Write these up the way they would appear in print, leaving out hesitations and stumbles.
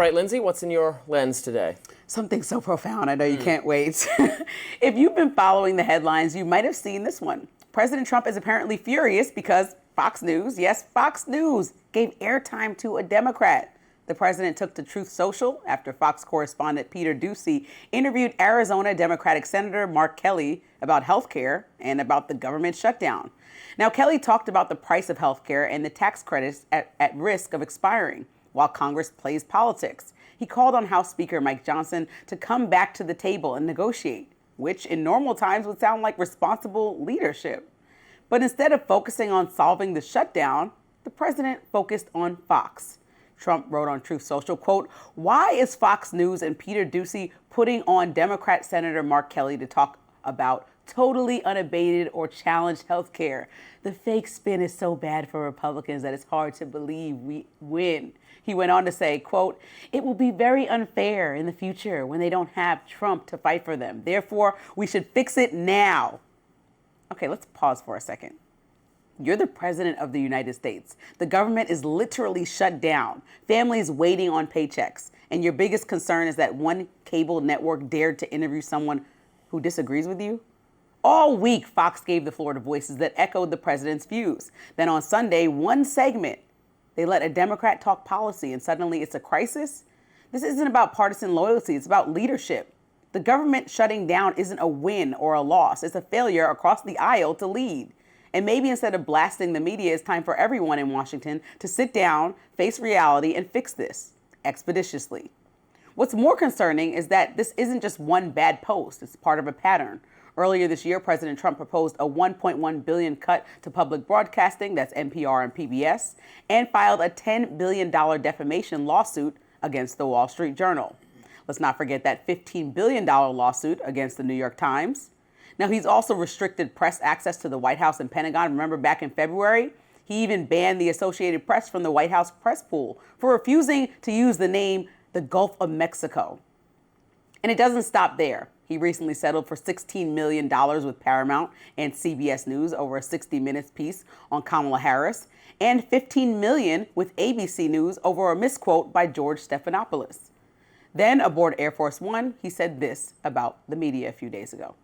right, Lindsey, what's in your lens today? Something so profound, I know you can't wait. If you've been following the headlines, you might have seen this one. President Trump is apparently furious because Fox News, yes, Fox News, gave airtime to a Democrat. The president took to Truth Social after Fox correspondent Peter Doocy interviewed Arizona Democratic Senator Mark Kelly about health care and about the government shutdown. Now, Kelly talked about the price of health care and the tax credits at risk of expiring while Congress plays politics. He called on House Speaker Mike Johnson to come back to the table and negotiate, which in normal times would sound like responsible leadership. But instead of focusing on solving the shutdown, the president focused on Fox. Trump wrote on Truth Social, quote, "Why is Fox News and Peter Doocy putting on Democrat Senator Mark Kelly to talk about totally unabated or challenged health care? The fake spin is so bad for Republicans that it's hard to believe we win." He went on to say, quote, "It will be very unfair in the future when they don't have Trump to fight for them. Therefore, we should fix it now." Okay, let's pause for a second. You're the president of the United States. The government is literally shut down. Families waiting on paychecks. And your biggest concern is that one cable network dared to interview someone who disagrees with you? All week, Fox gave the floor to voices that echoed the president's views. Then on Sunday, one segment, they let a Democrat talk policy and suddenly it's a crisis? This isn't about partisan loyalty, it's about leadership. The government shutting down isn't a win or a loss, it's a failure across the aisle to lead. And maybe instead of blasting the media, it's time for everyone in Washington to sit down, face reality, and fix this expeditiously. What's more concerning is that this isn't just one bad post, it's part of a pattern. Earlier this year, President Trump proposed a $1.1 billion cut to public broadcasting, that's NPR and PBS, and filed a $10 billion defamation lawsuit against the Wall Street Journal. Let's not forget that $15 billion lawsuit against the New York Times. Now, he's also restricted press access to the White House and Pentagon. Remember back in February, he even banned the Associated Press from the White House press pool for refusing to use the name the Gulf of Mexico. And it doesn't stop there. He recently settled for $16 million with Paramount and CBS News over a 60 Minutes piece on Kamala Harris, and $15 million with ABC News over a misquote by George Stephanopoulos. Then aboard Air Force One, he said this about the media a few days ago.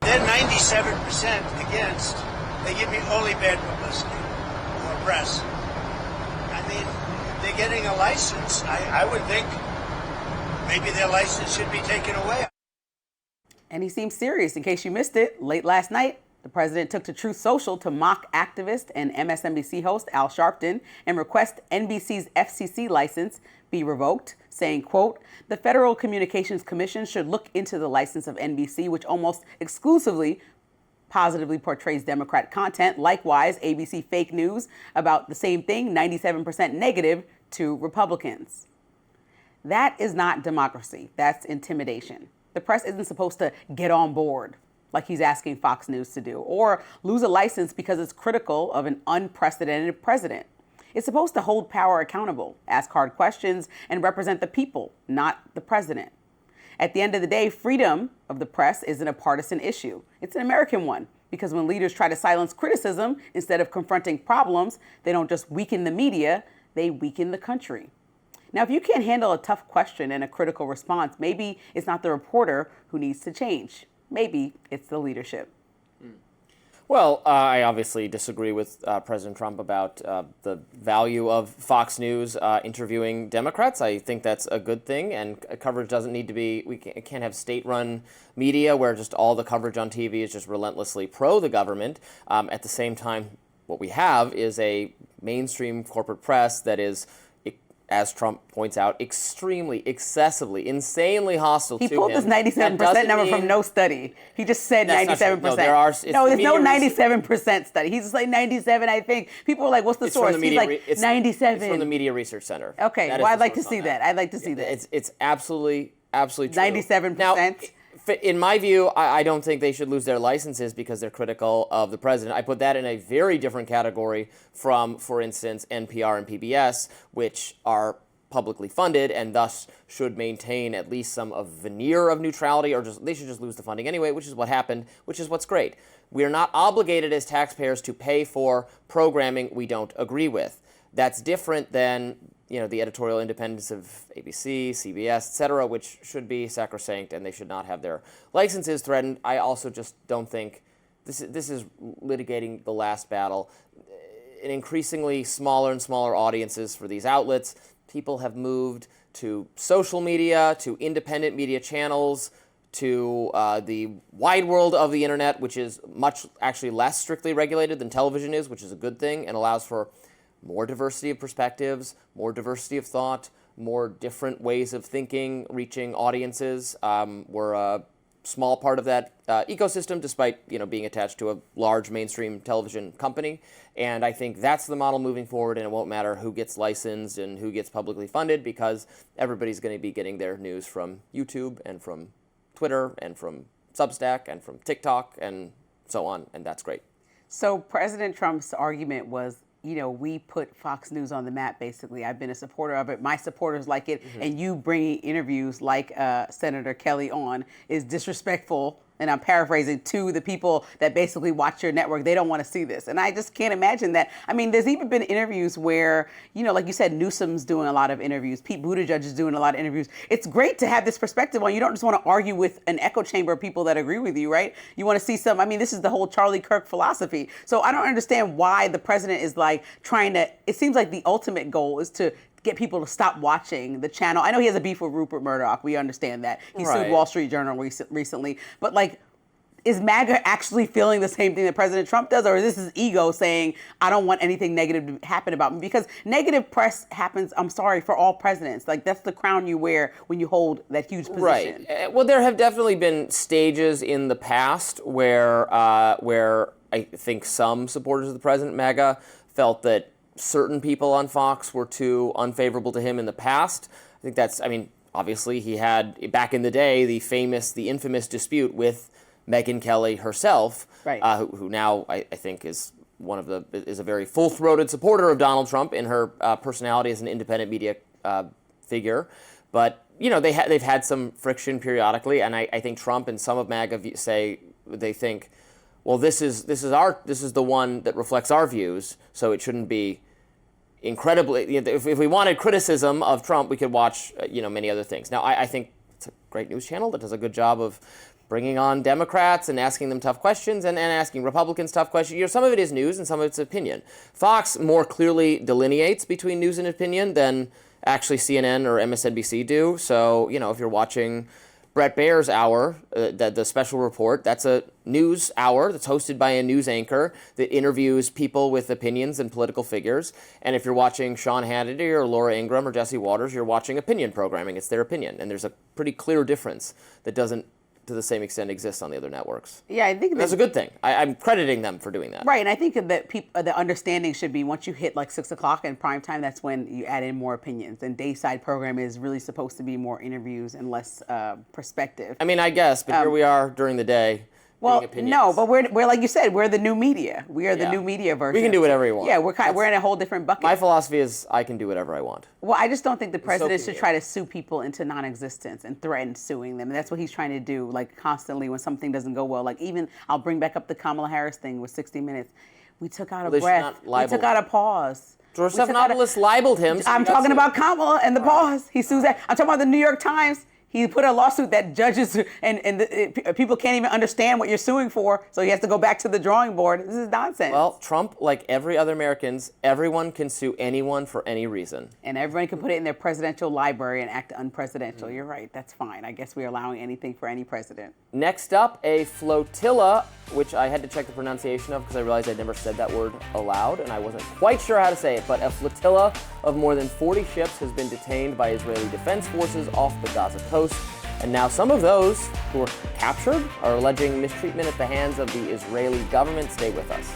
They're 97% against. They give me only bad publicity or press. I mean, they're getting a license. I would think maybe their license should be taken away. And he seems serious. In case you missed it, late last night, the president took to Truth Social to mock activist and MSNBC host Al Sharpton and request NBC's FCC license be revoked, saying, quote, "The Federal Communications Commission should look into the license of NBC, which almost exclusively positively portrays Democrat content. Likewise, ABC fake news about the same thing, 97% negative to Republicans." That is not democracy. That's intimidation. The press isn't supposed to get on board like he's asking Fox News to do, or lose a license because it's critical of an unprecedented president. It's supposed to hold power accountable, ask hard questions, and represent the people, not the president. At the end of the day, freedom of the press isn't a partisan issue. It's an American one, because when leaders try to silence criticism instead of confronting problems, they don't just weaken the media, they weaken the country. Now, if you can't handle a tough question and a critical response, maybe it's not the reporter who needs to change. Maybe it's the leadership. Well, I obviously disagree with President Trump about the value of Fox News interviewing Democrats. I think that's a good thing, and coverage doesn't need to be, we can't have state-run media where just all the coverage on TV is just relentlessly pro the government. At the same time, what we have is a mainstream corporate press that is, as Trump points out, extremely, excessively, insanely hostile to him. He pulled this 97% number from no study. He just said 97%. No, there's no 97% study. He's just like 97, I think. People are like, what's the source? He's like 97. It's from the Media Research Center. Okay, well, I'd like to see that. I'd like to see that. It's absolutely true. 97%. Now, in my view, I don't think they should lose their licenses because they're critical of the president. I put that in a very different category from, for instance, NPR and PBS, which are publicly funded and thus should maintain at least some of veneer of neutrality, or they should just lose the funding anyway, which is what happened, which is what's great. We are not obligated as taxpayers to pay for programming we don't agree with. That's different than the editorial independence of ABC, CBS, et cetera, which should be sacrosanct, and they should not have their licenses threatened. I also just don't think this is litigating the last battle. In increasingly smaller and smaller audiences for these outlets, people have moved to social media, to independent media channels, to the wide world of the internet, which is much actually less strictly regulated than television is, which is a good thing and allows for more diversity of perspectives, more diversity of thought, more different ways of thinking, reaching audiences. We're a small part of that ecosystem, despite being attached to a large mainstream television company. And I think that's the model moving forward, and it won't matter who gets licensed and who gets publicly funded, because everybody's going to be getting their news from YouTube and from Twitter and from Substack and from TikTok and so on, and that's great. So President Trump's argument was, we put Fox News on the map, basically. I've been a supporter of it. My supporters like it. Mm-hmm. And you bringing interviews like Senator Kelly on is disrespectful, and I'm paraphrasing, to the people that basically watch your network. They don't want to see this. And I just can't imagine that. I mean, there's even been interviews where, like you said, Newsom's doing a lot of interviews. Pete Buttigieg is doing a lot of interviews. It's great to have this perspective on. You don't just want to argue with an echo chamber of people that agree with you, right? You want to see this is the whole Charlie Kirk philosophy. So I don't understand why the president is trying to, it seems like the ultimate goal is to get people to stop watching the channel. I know he has a beef with Rupert Murdoch. We understand that. He sued Wall Street Journal recently. But is MAGA actually feeling the same thing that President Trump does? Or is this his ego saying, I don't want anything negative to happen about me? Because negative press happens, I'm sorry, for all presidents. That's the crown you wear when you hold that huge position. Right. Well, there have definitely been stages in the past where I think some supporters of the president, MAGA, felt that certain people on Fox were too unfavorable to him in the past. I think that's, obviously he had, back in the day, the infamous dispute with Megyn Kelly herself, right. who now I think is a very full-throated supporter of Donald Trump in her personality as an independent media figure. But, they've had some friction periodically, and I think Trump and some of MAGA say they think, well, this is the one that reflects our views, so it shouldn't be incredibly. If we wanted criticism of Trump, we could watch many other things. Now, I think it's a great news channel that does a good job of bringing on Democrats and asking them tough questions and asking Republicans tough questions. Some of it is news and some of it's opinion. Fox more clearly delineates between news and opinion than actually CNN or MSNBC do. So, if you're watching Brett Baer's hour, the special report, that's a news hour that's hosted by a news anchor that interviews people with opinions and political figures. And if you're watching Sean Hannity or Laura Ingraham or Jesse Waters, you're watching opinion programming. It's their opinion. And there's a pretty clear difference that doesn't, to the same extent, exist on the other networks. Yeah, I think that's a good thing. I'm crediting them for doing that. Right, and I think that the understanding should be once you hit 6 o'clock in prime time, that's when you add in more opinions. And dayside program is really supposed to be more interviews and less perspective. I guess, but here we are during the day. Well, no, but we're like you said, we're the new media. We are the new media version. We can do whatever we want. Yeah, we're in a whole different bucket. My philosophy is I can do whatever I want. Well, I just don't think the president should try to sue people into non-existence and threaten suing them. And that's what he's trying to do, constantly when something doesn't go well. Even I'll bring back up the Kamala Harris thing with 60 Minutes. We took out a breath. We took out a pause. George Stephanopoulos libeled him. I'm talking about Kamala and the pause. He sues that. I'm talking about the New York Times. He put a lawsuit that judges and people can't even understand what you're suing for, so he has to go back to the drawing board. This is nonsense. Well, Trump, like every other Americans, everyone can sue anyone for any reason. And everyone can put it in their presidential library and act unpresidential. You're right. That's fine. I guess we're allowing anything for any president. Next up, a flotilla, which I had to check the pronunciation of because I realized I'd never said that word aloud, and I wasn't quite sure how to say it, but a flotilla of more than 40 ships has been detained by Israeli defense forces off the Gaza coast. And now some of those who were captured are alleging mistreatment at the hands of the Israeli government. Stay with us.